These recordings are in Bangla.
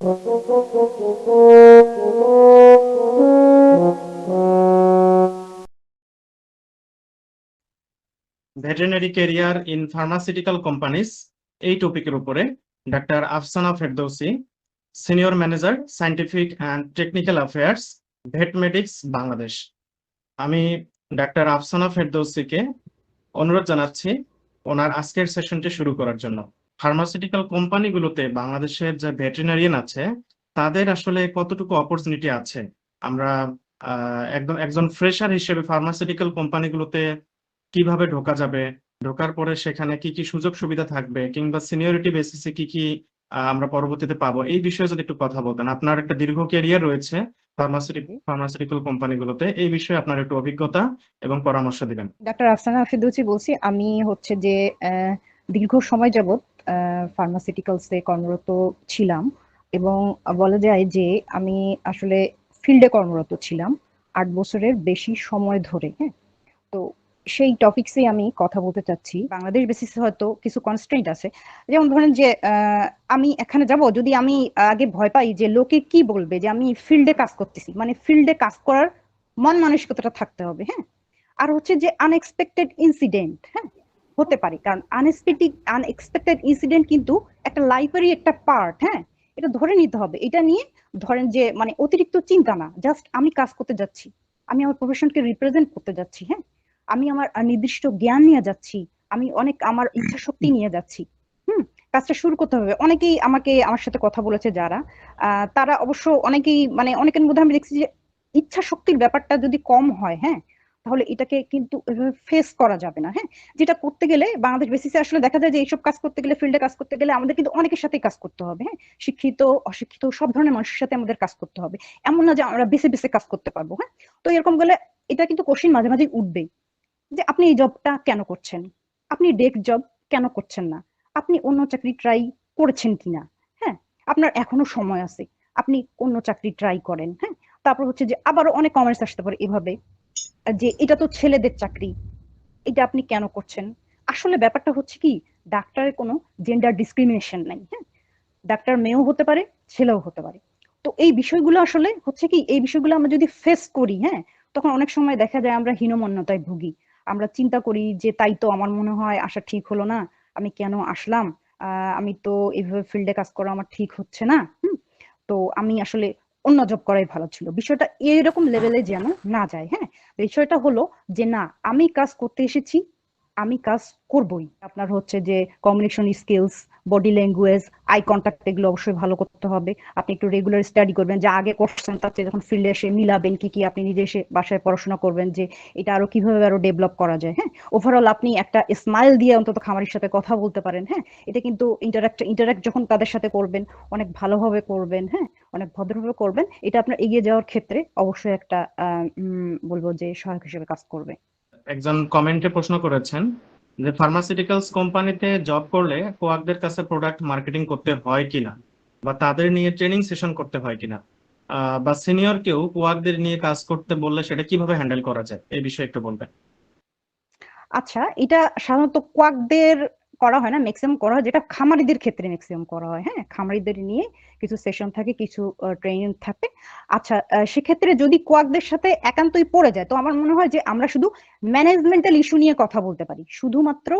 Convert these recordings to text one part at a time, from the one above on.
Veterinary career in pharmaceutical companies, এই টপিকের উপরে doctor Afsana Ferdousi, senior manager scientific and technical affairs, Vetmedix Bangladesh. আমি ডাক্তার আফসানা ফেরদৌসীকে অনুরোধ জানাচ্ছি ওনার আজকের সেশনটি শুরু করার জন্য। ফার্মাসিউটিক্যাল কোম্পানিগুলোতে বাংলাদেশের যে ভেটেরিনারিয়ান আছে তাদের আসলে কতটুকু অপরচুনিটি আছে? আমরা একজন ফ্রেশার হিসেবে ফার্মাসিউটিক্যাল কোম্পানিগুলোতে কিভাবে ঢোকা যাবে, ঢোকার পরে সেখানে কি কি সুযোগ সুবিধা থাকবে, কিংবা সিনিয়রিটি বেসিসে কি কি আমরা পরবর্তীতে পাবো, এই বিষয়ে যদি একটু কথা বলতেন। আপনার একটা দীর্ঘ ক্যারিয়ার রয়েছে ফার্মাসিউটিক্যাল কোম্পানিগুলোতে, এই বিষয়ে আপনার একটু অভিজ্ঞতা এবং পরামর্শ দিবেন। ডাক্তার আফসানা ফেরদৌসী বলছি। আমি হচ্ছে যে দীর্ঘ সময় যাবৎ ফার্মাসিউটিক্যালসে কর্মরত ছিলাম, এবং বলা যায় যে আমি আসলে ফিল্ডে কর্মরত ছিলাম 8 বছরের বেশি সময় ধরে। হ্যাঁ, তো সেই টপিকসে আমি কথা বলতে চাচ্ছি। বাংলাদেশ বেসিসে হয়তো কিছু কনস্ট্রেন্ট আছে, যেমন ধরেন যে আমি এখানে যাব, যদি আমি আগে ভয় পাই যে লোকে কি বলবে যে আমি ফিল্ডে কাজ করতেছি, মানে ফিল্ডে কাজ করার মন মানসিকতাটা থাকতে হবে। হ্যাঁ, আর হচ্ছে যে আনএক্সপেক্টেড ইনসিডেন্ট, হ্যাঁ, হতে পারে, কারণ আনএক্সপেক্টেড ইনসিডেন্ট কিন্তু একটা লাইফেরই একটা পার্ট। হ্যাঁ, এটা ধরে নিতে হবে। এটা নিয়ে ধরেন যে মানে অতিরিক্ত চিন্তা না, জাস্ট আমি কাজ করতে যাচ্ছি, আমি আমার প্রফেশনকে রিপ্রেজেন্ট করতে যাচ্ছি। হ্যাঁ, আমি আমার নির্দিষ্ট জ্ঞান নিয়ে যাচ্ছি, আমি অনেক আমার ইচ্ছা শক্তি নিয়ে যাচ্ছি। হুম, কাজটা শুরু করতে হবে। অনেকেই আমার সাথে কথা বলেছে যারা, তারা অবশ্য অনেকেই মানে অনেকের মধ্যে আমি দেখছি যে ইচ্ছা শক্তির ব্যাপারটা যদি কম হয়, হ্যাঁ, তাহলে এটাকে কিন্তু ফেস করা যাবে না। হ্যাঁ, যেটা করতে গেলে বাংলাদেশ বেসিসে আসলে দেখা যায় যে এইসব কাজ করতে গেলে, ফিল্ডে কাজ করতে গেলে আমাদের কিন্তু অনেকের সাথেই কাজ করতে হবে। হ্যাঁ, শিক্ষিত অশিক্ষিত সব ধরনের মানুষের সাথে আমাদের কাজ করতে হবে। এমন না যে আমরা বেছে বেছে কাজ করতে পারবো। হ্যাঁ, তো এরকম গেলে এটা কিন্তু কোশ্চিন মাঝে মাঝে উঠবে যে আপনি এই জবটা কেন করছেন, আপনি ডেস্ক জব কেন করছেন না, আপনি অন্য চাকরি ট্রাই করেছেন কিনা। হ্যাঁ, আপনার এখনো সময় আছে, আপনি অন্য চাকরি ট্রাই করেন। হ্যাঁ, তারপর হচ্ছে যে আবারও অনেক কমেন্টস আসতে পারে এভাবে যে এটা তো ছেলেদের চাকরি, এটা আপনি কেন করছেন। আসলে ব্যাপারটা হচ্ছে কি, ডাক্তারের কোনো জেন্ডার ডিসক্রিমিনেশন নাই। হ্যাঁ, ডাক্তার মেয়েও হতে পারে, ছেলেও হতে পারে। তো এই বিষয়গুলো আসলে হচ্ছে কি, এই বিষয়গুলো আমরা যদি ফেস করি, হ্যাঁ, তখন অনেক সময় দেখা যায় আমরা হীনমন্যতায় ভুগি। আমরা চিন্তা করি যে তাই তো আমার মনে হয় আসা ঠিক হলো না, আমি কেন আসলাম, আমি তো এইভাবে ফিল্ডে কাজ করা আমার ঠিক হচ্ছে না। তো আমি আসলে অন্য জব করাই ভালো ছিল। বিষয়টা এরকম লেভেলে যেন না যায়। হ্যাঁ, বিষয়টা হলো যে না, আমি কাজ করতে এসেছি, আমি কাজ করবই। আপনার হচ্ছে যে communication skills, body language, eye contact, এগুলো অবশ্যই ভালো করতে হবে। আপনি একটু রেগুলার স্টাডি করবেন, যা আগে করছেন তার চেয়ে যখন ফিল্ডে এসে মিলাবেন কি কি, আপনি নিজে এসে বাসায় পড়াশোনা করবেন যে এটা আরো কিভাবে আরো ডেভেলপ করা যায়। হ্যাঁ, ওভারঅল আপনি একটা স্মাইল দিয়ে অন্তত খামারির সাথে কথা বলতে পারেন। হ্যাঁ, এটা কিন্তু ইন্টারাক্ট যখন তাদের সাথে করবেন, অনেক ভালোভাবে করবেন। হ্যাঁ, অনেক ভদ্রভাবে করবেন, এটা আপনার এগিয়ে যাওয়ার ক্ষেত্রে অবশ্যই একটা বলবো যে সহায়ক হিসেবে কাজ করবে। একজন কমেন্টে প্রশ্ন করেছেন যে ফার্মাসিউটিক্যালস কোম্পানিতে জব করলে কোয়াকদের কাছে প্রোডাক্ট মার্কেটিং করতে হয় কিনা, বা তাদের নিয়ে ট্রেনিং সেশন করতে হয় কিনা, বা সিনিয়র কেউ কোয়াকদের নিয়ে কাজ করতে বললে সেটা কিভাবে হ্যান্ডেল করা যায়, এই বিষয়ে একটু বলবেন। আচ্ছা, এটা সাধারণত কোয়াকদের করা হয় না, ম্যাক্সিমাম করা হয় যেটা খামারিদের ক্ষেত্রে ম্যাক্সিমাম করা হয়। হ্যাঁ, খামারিদের নিয়ে কিছু সেশন থাকে, কিছু ট্রেনিং থাকে। আচ্ছা, সেক্ষেত্রে যদি কোয়াকদের সাথে একান্তই পড়ে যায়, তো আমার মনে হয় যে আমরা শুধু ম্যানেজমেন্টাল ইস্যু নিয়ে কথা বলতে পারি, শুধুমাত্র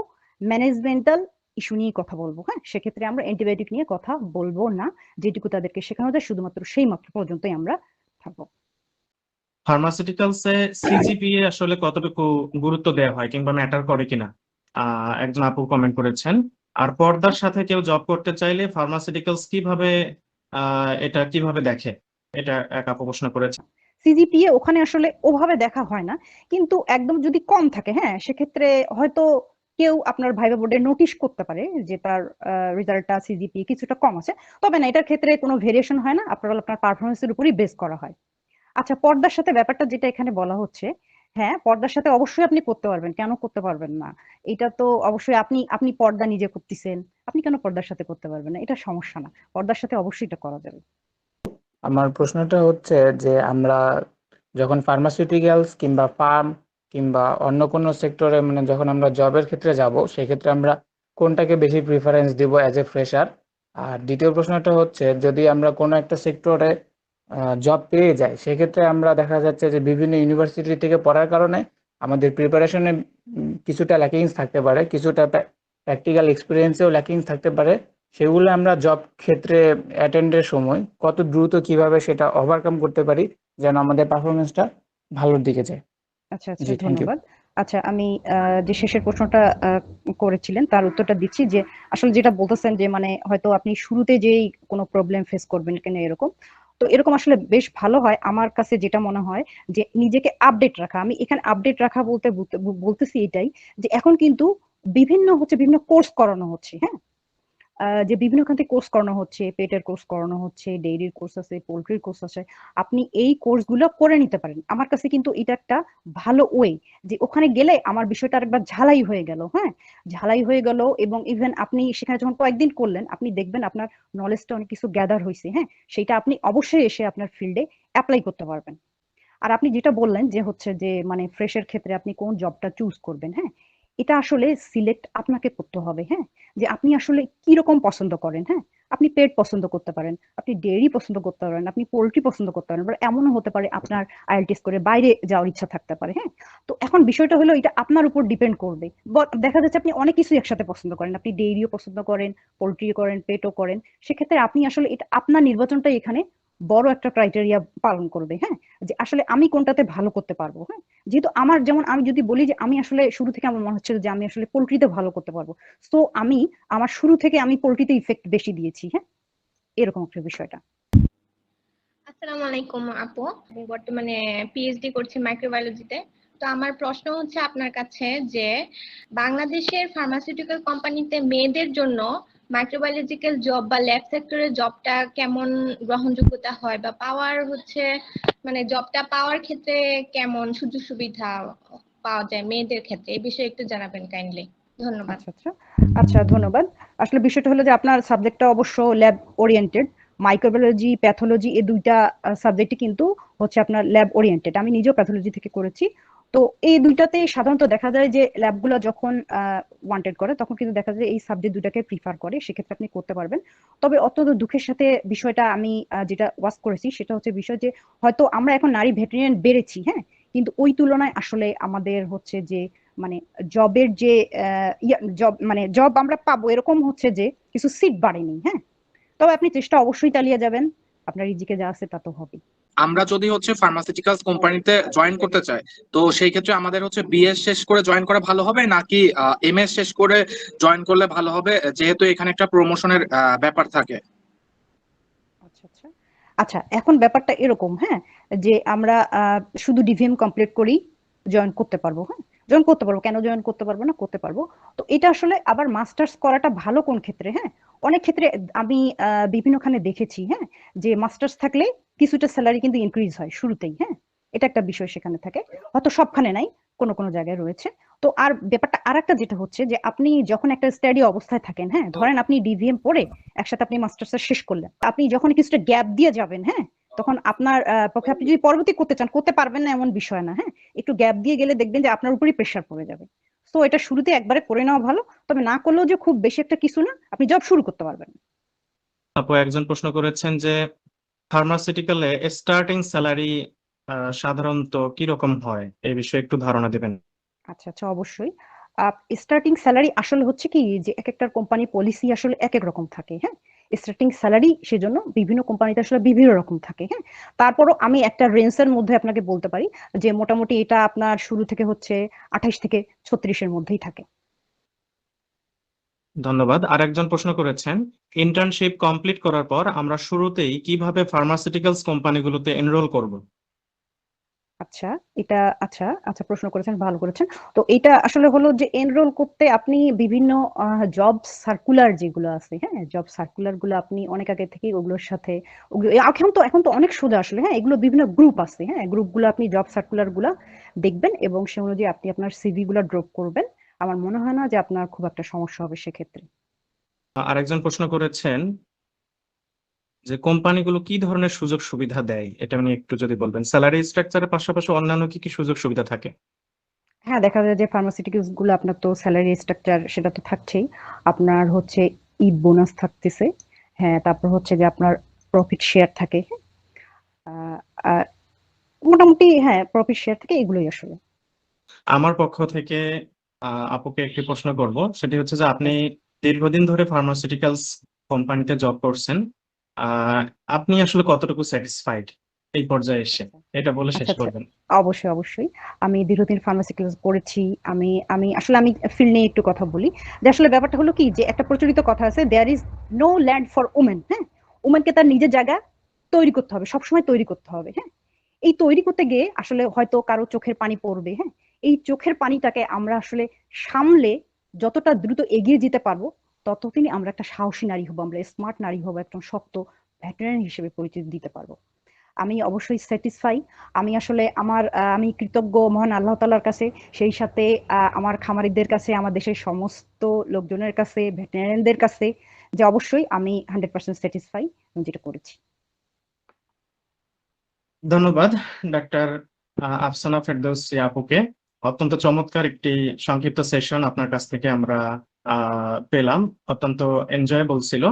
ম্যানেজমেন্টাল ইস্যু নিয়ে কথা বলবো। হ্যাঁ, সেক্ষেত্রে আমরা অ্যান্টিবায়োটিক নিয়ে কথা বলবো না। যেটুকু তাদেরকে শেখানো যায় শুধুমাত্র সেই মাত্র পর্যন্তই আমরা থাকবো। ফার্মাসিউটিক্যালসে সিজিপিএ আসলে কতটুকু গুরুত্ব দেওয়া হয় কিংবা ম্যাটার করে কিনা, একজন আপু কমেন্ট করেছেন। আর পর্দার সাথে কেউ জব করতে চাইলে ফার্মাসিউটিক্যালস কিভাবে এটা কিভাবে দেখে, এটা এক আপু প্রশ্ন করেছে। সিজিপিএ ওখানে আসলে ওভাবে দেখা হয় না, কিন্তু একদম যদি কম থাকে, হ্যাঁ, সেক্ষেত্রে হয়তো কেউ আপনার ভাইবা বোর্ডে নোটিশ করতে পারে যে তার রেজাল্টটা সিজিপিএ কিছুটা কম আছে। তবে না, এটার ক্ষেত্রে কোনো ভেরিয়েশন হয় না, আপনার পারফরমেন্সের উপরই বেস করা হয়। আচ্ছা, পর্দার সাথে ব্যাপারটা যেটা এখানে বলা হচ্ছে, হ্যাঁ, পর্দার সাথে অবশ্যই আপনি করতে পারবেন, কেন করতে পারবেন না। এটা তো অবশ্যই আপনি আপনি পর্দা নিজে করতেছেন, আপনি কেন পর্দার সাথে করতে পারবেন না, এটা সমস্যা না, পর্দার সাথে অবশ্যই এটা করা যাবে। আমার প্রশ্নটা হচ্ছে যে আমরা যখন ফার্মাসিউটিক্যালস কিংবা ফার্ম কিংবা অন্য কোনো সেক্টরে মানে যখন আমরা জবের ক্ষেত্রে যাব সেক্ষেত্রে আমরা কোনটাকে বেশি প্রিফারেন্স দিব অ্যাজ এ ফ্রেশার, আর দ্বিতীয় প্রশ্নটা হচ্ছে, যদি আমরা কোনো একটা সেক্টরে জব পেয়ে যাই, সেক্ষেত্রে আমরা দেখা যাচ্ছে যে বিভিন্ন ইউনিভার্সিটি থেকে পড়ার কারণে আমাদের প্রিপারেশনে কিছুটা ল্যাকিংস থাকতে পারে, কিছুটা প্র্যাকটিক্যাল এক্সপিরিয়েন্সেও ল্যাকিংস থাকতে পারে। সেগুলো আমরা জব ক্ষেত্রে অ্যাটেন্ডের সময় কত দ্রুত কিভাবে সেটা ওভারকাম করতে পারি যেন আমাদের পারফরমেন্সটা ভালোর দিকে যায়। আচ্ছা আচ্ছা, জি, থ্যাংক ইউ। ধন্যবাদ। আচ্ছা, আমি যে শেষের প্রশ্নটা করেছিলেন তার উত্তরটা দিচ্ছি, যে আসলে যেটা বলতেছেন যে মানে হয়তো আপনি শুরুতে যেই কোনো প্রবলেম ফেস করবেন কেন এরকম, তো এরকম আসলে বেশ ভালো হয়। আমার কাছে যেটা মনে হয় যে নিজেকে আপডেট রাখা, আমি এখানে আপডেট রাখা বলতেছি এটাই, যে এখন কিন্তু বিভিন্ন কোর্স করানো হচ্ছে, হ্যাঁ। যে বিভিন্ন খান থেকে কোর্স করানো হচ্ছে, পেটের কোর্স করানো হচ্ছে, ডেইরির কোর্স আছে, পোল্ট্রির কোর্স আছে। আপনি এই কোর্সগুলো করে নিতে পারেন। আমার কাছে কিন্তু এটা একটা ভালো ওয়ে, যে ওখানে গেলে আমার বিষয়টা আরেকবার ঝালাই হয়ে গেল, হ্যাঁ। ঝালাই হয়ে গেল, এবং ইভেন আপনি সেখানে যখন কয়েকদিন করলেন, আপনি দেখবেন আপনার নলেজটা অনেক কিছু গ্যাদার হয়েছে, হ্যাঁ। সেটা আপনি অবশ্যই এসে আপনার ফিল্ডে অ্যাপ্লাই করতে পারবেন। আর আপনি যেটা বললেন যে হচ্ছে যে মানে ফ্রেশের ক্ষেত্রে আপনি কোন জবটা চুজ করবেন, হ্যাঁ, এটা আসলে সিলেক্ট আপনাকে করতে হবে, হ্যাঁ। যে আপনি আসলে কি রকম পছন্দ করেন, হ্যাঁ। আপনি পেট পছন্দ করতে পারেন, আপনি ডেয়ারি পছন্দ করতে পারেন, আপনি পোল্ট্রি পছন্দ করতে পারেন, বা এমনও হতে পারে আপনার আইএলটিএস করে বাইরে যাওয়ার ইচ্ছা থাকতে পারে, হ্যাঁ। তো এখন বিষয়টা হলো এটা আপনার উপর ডিপেন্ড করবে। দেখা যাচ্ছে আপনি অনেক কিছু একসাথে পছন্দ করেন, আপনি ডেইরিও পছন্দ করেন, পোল্ট্রিও করেন, পেটও করেন। সেক্ষেত্রে আপনি আসলে এটা আপনার নির্বাচনটা এখানে বড় একটা ক্রাইটেরিয়া পালন করবে, হ্যাঁ। যে আসলে আমি কোনটাতে ভালো করতে পারবো, হ্যাঁ। যেহেতু আমার, যেমন আমি যদি বলি যে আমি আসলে শুরু থেকে আমার মনে হচ্ছে যে আমি আসলে পোল্ট্রিতে ভালো করতে পারবো, তো আমি আমার শুরু থেকে আমি পোল্ট্রিতে ইফেক্ট বেশি দিয়েছি, হ্যাঁ। এরকম একটা বিষয়টা। আসসালামু আলাইকুম আপু, আমি বর্তমানে পিএইচডি করছি মাইক্রোবায়োলজিতে। তো আমার প্রশ্ন হচ্ছে আপনার কাছে যে বাংলাদেশের ফার্মাসিউটিক্যাল কোম্পানিতে মেয়েদের জন্য মাইক্রোবায়োলজিক্যাল জব বা ল্যাব সেক্টরের জবটা কেমন গ্রহণযোগ্যতা হয়, বা পাওয়ার হচ্ছে মানে জবটা পাওয়ার ক্ষেত্রে কেমন সুযোগ সুবিধা পাওয়া যায় মেয়েদের ক্ষেত্রে, এই বিষয়ে একটু জানাবেন কাইন্ডলি। ধন্যবাদ। আচ্ছা আচ্ছা আচ্ছা, ধন্যবাদ। আসলে বিষয়টা হলো যে আপনার সাবজেক্টটা অবশ্য ল্যাব ওরিয়েন্টেড। মাইক্রোবায়োলজি, প্যাথোলজি, এই দুইটা সাবজেক্টই কিন্তু হচ্ছে আপনার ল্যাব ওরিয়েন্টেড। আমি নিজেও প্যাথোলজি থেকে করেছি। তো এই দুইটাতে সাধারণত দেখা যায় যে ল্যাবগুলো যখন ওয়ান্টেড করে তখন কিন্তু দেখা যায় এই সাবজেক্ট দুটাকে প্রিফার করে, সেক্ষেত্রে আপনি করতে পারবেন। তবে অত্যন্ত দুঃখের সাথে বিষয়টা আমি যেটা ওয়াচ করেছি সেটা হচ্ছে বিষয় যে হয়তো আমরা এখন নারী ভেটেরিয়ান বেড়েছি, হ্যাঁ, কিন্তু ওই তুলনায় আসলে আমাদের হচ্ছে যে মানে জবের যে জব মানে জব আমরা পাবো এরকম হচ্ছে যে কিছু সিট বাড়েনি, হ্যাঁ। তবে আপনি চেষ্টা অবশ্যই চালিয়ে যাবেন, আপনার রিজিকে যা আছে তা তো হবে। আমরা যদি হচ্ছে ফার্মাসিউটিক্যালস কোম্পানিতে জয়েন করতে চাই, তো সেই ক্ষেত্রে আমাদের হচ্ছে বিএস শেষ করে জয়েন করা ভালো হবে নাকি এমএস শেষ করে জয়েন করলে ভালো হবে, যেহেতু এখানে একটা প্রমোশনের ব্যাপার থাকে? আচ্ছা আচ্ছা আচ্ছা, এখন ব্যাপারটা এরকম, হ্যাঁ, যে আমরা শুধু ডিভিএম কমপ্লিট করেই জয়েন করতে পারবো, হ্যাঁ। জয়েন করতে পারবো, কেন জয়েন করতে পারবো না, করতে পারবো। তো এটা আসলে আবার মাস্টার্স করাটা ভালো কোন ক্ষেত্রে, হ্যাঁ। অনেক ক্ষেত্রে আমি বিভিন্নখানে দেখেছি, হ্যাঁ, যে মাস্টার্স থাকলে কিছুটা স্যালারি কিন্তু ইনক্রিজ হয় শুরুতেই, হ্যাঁ। এটা একটা বিষয় সেখানে থাকে, হয়তো সবখানে নাই, কোনো কোনো জায়গায় রয়েছে। তো আর ব্যাপারটা আর একটা যেটা হচ্ছে যে আপনি যখন একটা স্টাডি অবস্থায় থাকেন, হ্যাঁ, ধরেন আপনি ডিভিএম পড়ে একসাথে আপনি মাস্টার্স শেষ করলেন, আপনি যখন কিছুটা গ্যাপ দিয়ে যাবেন, হ্যাঁ, তখন আপনার পক্ষে আপনি যদি পরবর্তী করতে চান করতে পারবেন না এমন বিষয় না, হ্যাঁ। একটু গ্যাপ দিয়ে গেলে দেখবেন যে আপনার উপরই প্রেশার পড়ে যাবে। তো এটা শুরুতে একবারে করে নেওয়া ভালো, তবে না করলেও যে খুব বেশি একটা কিছু না, আপনি জব শুরু করতে পারবেন। আপু একজন প্রশ্ন করেছেন যে ফার্মাসিউটিক্যালে স্টার্টিং স্যালারি সাধারণত কি রকম হয়, এই বিষয়ে একটু ধারণা দিবেন? আচ্ছা আচ্ছা, অবশ্যই। স্টার্টিং স্যালারি আসলে হচ্ছে কি যে এক একটা কোম্পানি পলিসি আসলে এক এক রকম থাকে, হ্যাঁ। স্টার্টিং স্যালারি সেজন্য বিভিন্ন কোম্পানিতে আসলে বিভিন্ন রকম থাকে, হ্যাঁ। তারপরও আমি একটা রেঞ্জের মধ্যে আপনাকে বলতে পারি যে মোটামুটি এটা আপনার শুরু থেকে হচ্ছে 28 থেকে 36-এর মধ্যেই থাকে। ধন্যবাদ। আরেকজন প্রশ্ন করেছেন, ইন্টার্নশিপ কমপ্লিট করার পর আমরা শুরুতেই কিভাবে ফার্মাসিউটিক্যালস কোম্পানিগুলোতে এনরোল করব? আচ্ছা, এটা আচ্ছা আচ্ছা প্রশ্ন করেছেন, ভালো করেছেন। তো এটা আসলে হলো যে এনরোল করতে আপনি বিভিন্ন জব সার্কুলার যেগুলো আছে, হ্যাঁ, জব সার্কুলার গুলো আপনি অনেক আগে থেকে ওগুলোর সাথে এখন তো অনেক সোজা আসলে, হ্যাঁ। এগুলো বিভিন্ন গ্রুপ আছে, হ্যাঁ, গ্রুপগুলো আপনি জব সার্কুলার গুলা দেখবেন এবং সে অনুযায়ী আপনি আপনার সিভি গুলা ড্রপ করবেন। আমার মনে হয় না যে আপনার খুব একটা সমস্যা হবে সেক্ষেত্রে। আরেকজন প্রশ্ন করেছেন যে কোম্পানিগুলো কি ধরনের সুযোগ সুবিধা দেয়, এটা নিয়ে একটু যদি বলবেন। স্যালারি স্ট্রাকচারের পাশাপাশি অন্যান্য কি কি সুযোগ সুবিধা থাকে? হ্যাঁ, দেখা যায় যে ফার্মাসিউটিক্যালস গুলো আপনার তো স্যালারি স্ট্রাকচার সেটা তো থাকছেই, আপনার হচ্ছে বোনাস থাকতেছে, হ্যাঁ, তারপর হচ্ছে যে আপনার প্রফিট শেয়ার থাকে। আহ, আর মোটামুটি হ্যাঁ প্রফিট শেয়ার থাকে, এগুলোই আসলে। আমার পক্ষ থেকে আপুকে একটি প্রশ্ন করব, সেটি হচ্ছে যে আপনি দীর্ঘদিন ধরে ফার্মাসিউটিক্যালস কোম্পানিতে জব করছেন। আহ, আপনি আসলে কতটুকু স্যাটিসফাইড এই পর্যায়ে এসে, এটা বলে শেষ আচ্ছা আচ্ছা, করবেন। অবশ্যই অবশ্যই। আমি দীর্ঘদিন ফার্মাসিউটিক্যালস করেছি। আমি আমি আসলে আমি ফিল্ড নিয়ে একটু কথা বলি। যে আসলে ব্যাপারটা হলো কি, যে একটা প্রচলিত কথা আছে, there is no land for women. হ্যাঁ, উমেনকে তার নিজের জায়গা তৈরি করতে হবে, সবসময় তৈরি করতে হবে। হ্যাঁ, এই তৈরি করতে গিয়ে আসলে হয়তো কারো চোখের পানি পড়বে। হ্যাঁ, এই চোখের পানিটাকে আমরা আসলে সামলে যতটা দ্রুত এগিয়ে যেতে পারবো, ততদিনই আমরা একটা সাহসী নারী হবো, আমরা স্মার্ট নারী হবো, একদম শক্ত ভেটেরান হিসেবে পরিচিতি দিতে পারবো। আমি অবশ্যই স্যাটিসফাই। আমি আসলে আমি কৃতজ্ঞ মহান আল্লাহ তাআলার কাছে, সেই সাথে আমার খামারিদের কাছে, আমার দেশের সমস্ত লোকজনের কাছে, ভেটেরিনারিদের কাছে, যে অবশ্যই আমি 100% স্যাটিসফাই যেটা করেছি। ধন্যবাদ ডাক্তার আফসানা ফেরদৌসী আপুকে। অত্যন্ত চমৎকার একটি সংক্ষিপ্ত সেশন আপনার কাছ থেকে আমরা পেলাম, অত্যন্ত এনজয়েবল ছিল।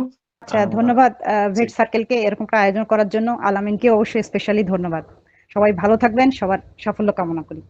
আচ্ছা, আহ, ধন্যবাদ জি, ভেট সার্কেলকে এরকম একটা আয়োজন করার জন্য, আলামিনকে অবশ্যই স্পেশালি ধন্যবাদ। সবাই ভালো থাকবেন, সবার সাফল্য কামনা করি।